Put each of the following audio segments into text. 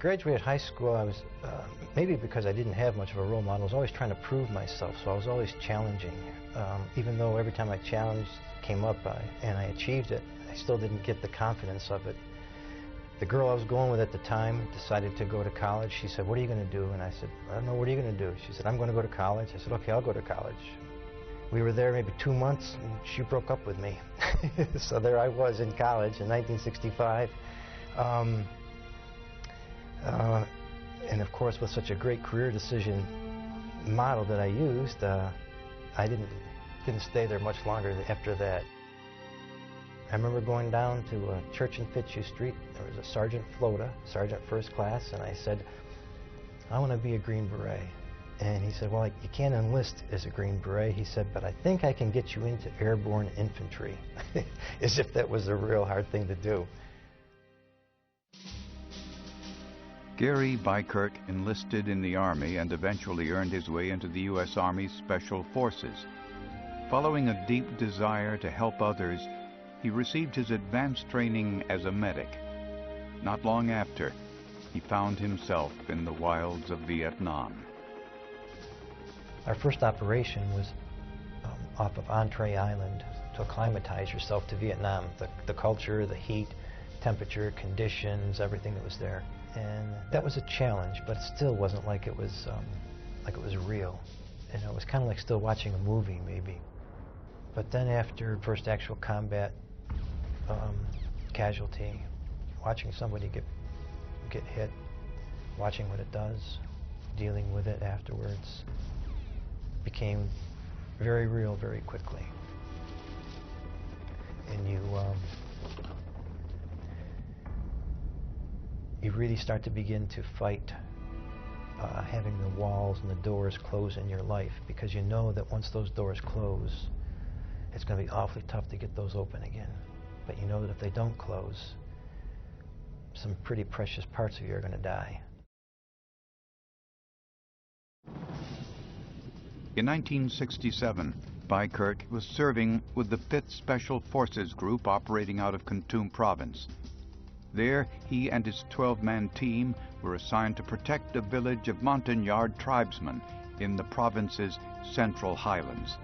graduated high school, I was, maybe because I didn't have much of a role model, I was always trying to prove myself, so I was always challenging. Even though every time I challenged, came up and I achieved it, I still didn't get the confidence of it. The girl I was going with at the time decided to go to college. She said, "What are you going to do?" And I said, "I don't know, what are you going to do?" She said, "I'm going to go to college." I said, "Okay, I'll go to college." We were there maybe 2 months, and she broke up with me. So there I was in college in 1965. And of course, with such a great career decision model that I used, I didn't stay there much longer after that. I remember going down to Church and Fitzhugh Street. There was a Sergeant Flota, Sergeant First Class, and I said, "I want to be a Green Beret." And he said, "Well, you can't enlist as a Green Beret." He said, "But I think I can get you into airborne infantry," as if that was a real hard thing to do. Gary Beikirch enlisted in the Army and eventually earned his way into the U.S. Army's Special Forces. Following a deep desire to help others, he received his advanced training as a medic. Not long after, he found himself in the wilds of Vietnam. Our first operation was off of Entree Island to acclimatize yourself to Vietnam, the culture, the heat, temperature, conditions, everything that was there. And that was a challenge, but it still wasn't like it was real. And it was kind of like still watching a movie, maybe. But then after first actual combat casualty, watching somebody get hit, watching what it does, dealing with it afterwards, became very real very quickly. And you really start to begin to fight having the walls and the doors close in your life, because you know that once those doors close, it's going to be awfully tough to get those open again. But you know that if they don't close, some pretty precious parts of you are going to die. In 1967, Beikirch was serving with the 5th Special Forces Group operating out of Kontum Province. There, he and his 12-man team were assigned to protect a village of Montagnard tribesmen in the province's central highlands.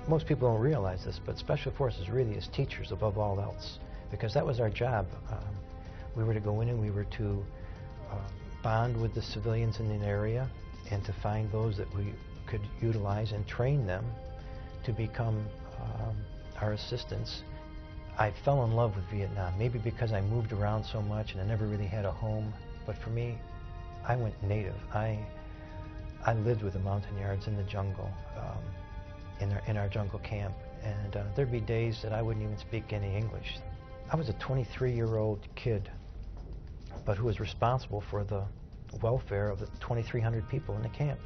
Most people don't realize this, but Special Forces really is teachers above all else, because that was our job. We were to go in and we were to bond with the civilians in an area and to find those that we could utilize and train them to become our assistants. I fell in love with Vietnam, maybe because I moved around so much and I never really had a home. But for me, I went native. I lived with the Montagnards in the jungle, in our jungle camp. And there'd be days that I wouldn't even speak any English. I was a 23-year-old kid, but who was responsible for the welfare of the 2,300 people in the camp.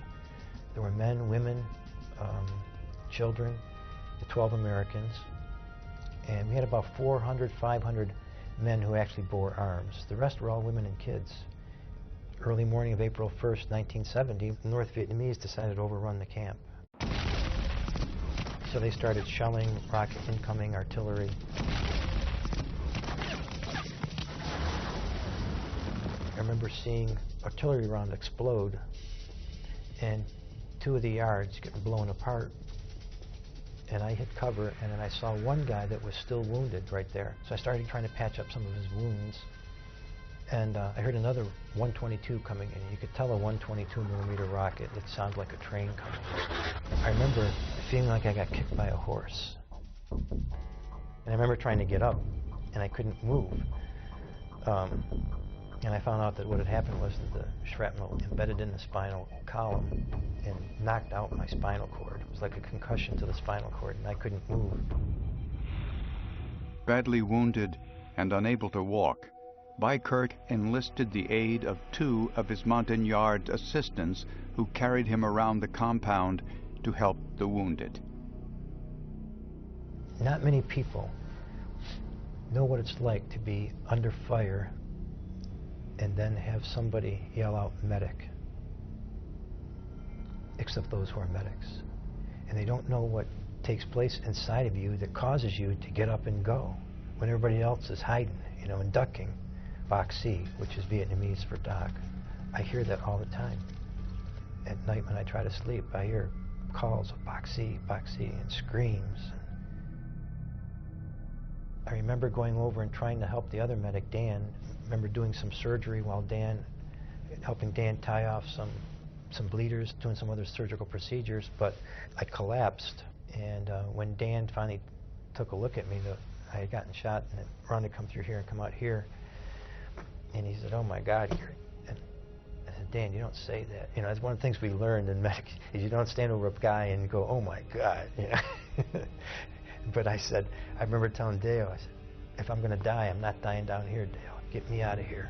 There were men, women, children, the 12 Americans. And we had about 400, 500 men who actually bore arms. The rest were all women and kids. Early morning of April 1st, 1970, the North Vietnamese decided to overrun the camp. So they started shelling, rocket incoming, artillery. I remember seeing artillery round explode and 2 of the yards getting blown apart. And I hit cover, and then I saw one guy that was still wounded right there. So I started trying to patch up some of his wounds. And I heard another 122 coming in. You could tell a 122mm rocket. It sounded like a train coming. I remember feeling like I got kicked by a horse. And I remember trying to get up, and I couldn't move. And I found out that what had happened was that the shrapnel embedded in the spinal column and knocked out my spinal cord. It was like a concussion to the spinal cord, and I couldn't move. Badly wounded and unable to walk, Beikirch enlisted the aid of 2 of his Montagnard assistants who carried him around the compound to help the wounded. Not many people know what it's like to be under fire and then have somebody yell out, "Medic," except those who are medics. And they don't know what takes place inside of you that causes you to get up and go when everybody else is hiding, and ducking. Bác Sĩ, which is Vietnamese for doc. I hear that all the time. At night when I try to sleep, I hear calls of Bác Sĩ, and screams. I remember going over and trying to help the other medic, Dan. I remember doing some surgery while helping Dan tie off some bleeders, doing some other surgical procedures, but I collapsed. And when Dan finally took a look at me, I had gotten shot and it run to come through here and come out here. And he said, "Oh my God, and I said, "Dan, you don't say that." You know, that's one of the things we learned in medic, is you don't stand over a guy and go, "Oh my God." You know? But I remember telling Dale, I said, "If I'm going to die, I'm not dying down here, Dale. Get me out of here."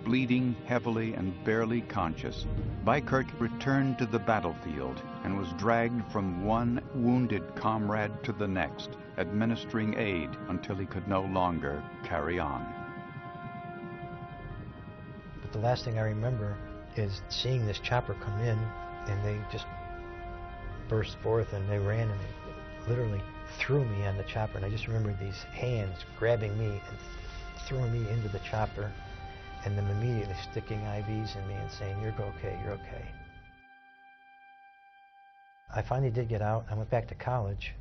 Bleeding heavily and barely conscious, Beikirch returned to the battlefield and was dragged from one wounded comrade to the next, administering aid until he could no longer carry on. But the last thing I remember is seeing this chopper come in, and they just burst forth and they ran and they literally threw me on the chopper. And I just remember these hands grabbing me and throwing me into the chopper, and then immediately sticking IVs in me and saying, "You're okay, you're okay." I finally did get out. I went back to college,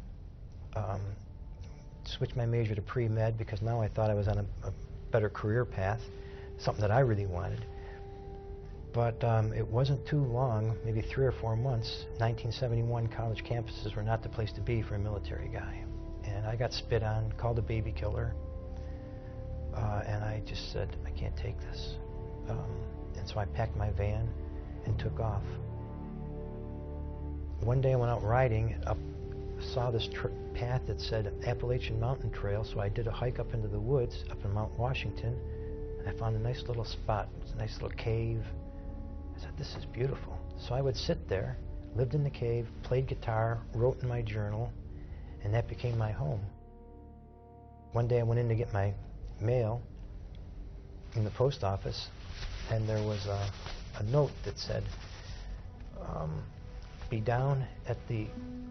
switched my major to pre-med because now I thought I was on a better career path, something that I really wanted. But it wasn't too long, maybe 3 or 4 months, 1971 college campuses were not the place to be for a military guy. And I got spit on, called a baby killer. And I just said, "I can't take this." And so I packed my van and took off. One day I went out riding, saw this path that said Appalachian Mountain Trail, so I did a hike up into the woods, up in Mount Washington, and I found a nice little spot, a nice little cave. I said, "This is beautiful." So I would sit there, lived in the cave, played guitar, wrote in my journal, and that became my home. One day I went in to get my mail in the post office, and there was a note that said, "Be down at the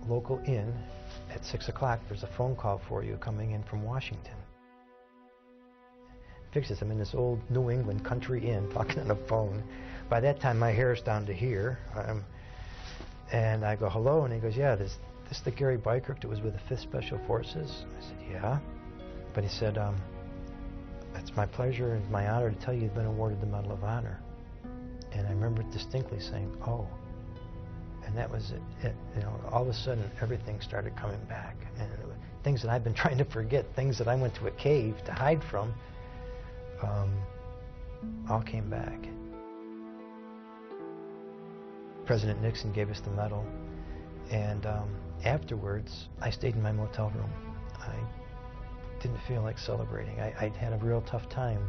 local inn at 6 o'clock. There's a phone call for you coming in from Washington." Fix this, I'm in this old New England country inn talking on the phone. By that time my hair's down to here, and I go, "Hello," and he goes, "Yeah, this the Gary Beikirch that was with the 5th Special Forces?" I said, "Yeah." But he said, "It's my pleasure and my honor to tell you you've been awarded the Medal of Honor." And I remember distinctly saying, "Oh." And that was it. You know, all of a sudden everything started coming back. And things that I've been trying to forget, things that I went to a cave to hide from, all came back. President Nixon gave us the medal. And afterwards, I stayed in my motel room. I didn't feel like celebrating. I'd had a real tough time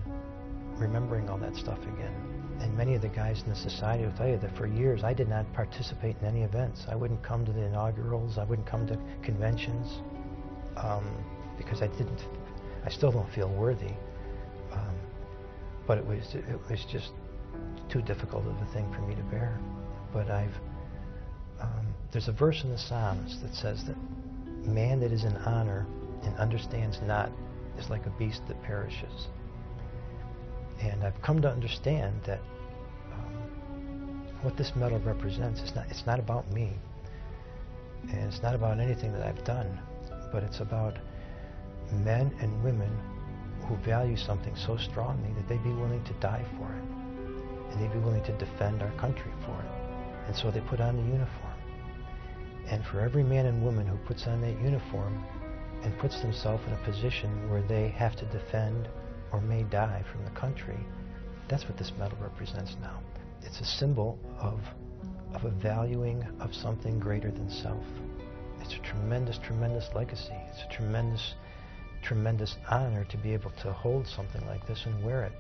remembering all that stuff again. And many of the guys in the society will tell you that for years I did not participate in any events. I wouldn't come to the inaugurals. I wouldn't come to conventions because I still don't feel worthy. But it was just too difficult of a thing for me to bear. But there's a verse in the Psalms that says that man that is in honor and understands not is like a beast that perishes. And I've come to understand that what this medal represents it's not about me, and it's not about anything that I've done, but it's about men and women who value something so strongly that they'd be willing to die for it, and they'd be willing to defend our country for it. And so they put on the uniform. And for every man and woman who puts on that uniform and puts themselves in a position where they have to defend or may die from the country, that's what this medal represents now. It's a symbol of a valuing of something greater than self. It's a tremendous, tremendous legacy. It's a tremendous, tremendous honor to be able to hold something like this and wear it.